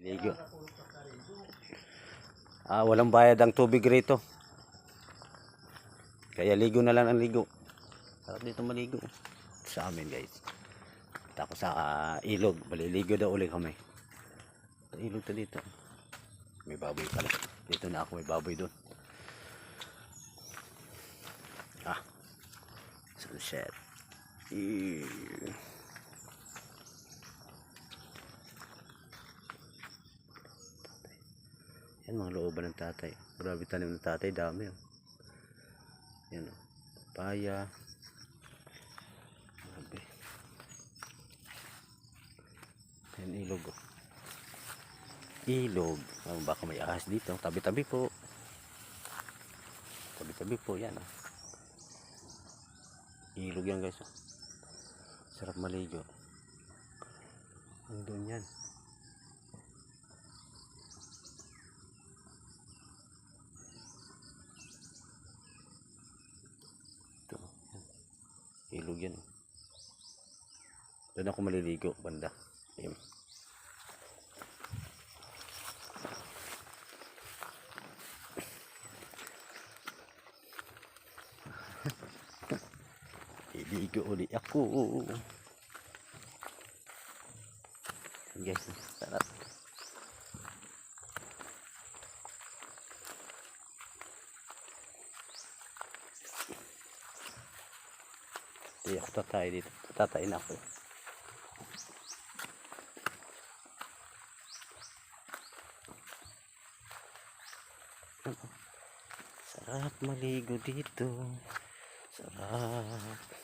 Ligo. Walang bayad ang tubig rito. Kaya ligo na lang ang ligo. Sarap dito maligo. Sa amin guys. Tapos sa ilog. Maliligo daw ulit kami. Sa ilog to dito. May baboy pala. Dito na ako, may baboy doon. Sunset. Yan mga looban ng tatay. Grabe tanim ng tatay, dami oh. Yan oh. Papaya. Grabe. Yan ilog oh. Ilog. Baka may ahas dito. Tabi-tabi po. Tabi-tabi po yan oh. Ilog yan guys oh. Sarap maligo. Andun yan. Ito. Ilog yan oh. Doon ako maliligo banda. Ayun. Iligo ulit ako. Guys, sarap. Hindi ako tatay dito. Tatayin ako. Sarap maligo dito. Sarap.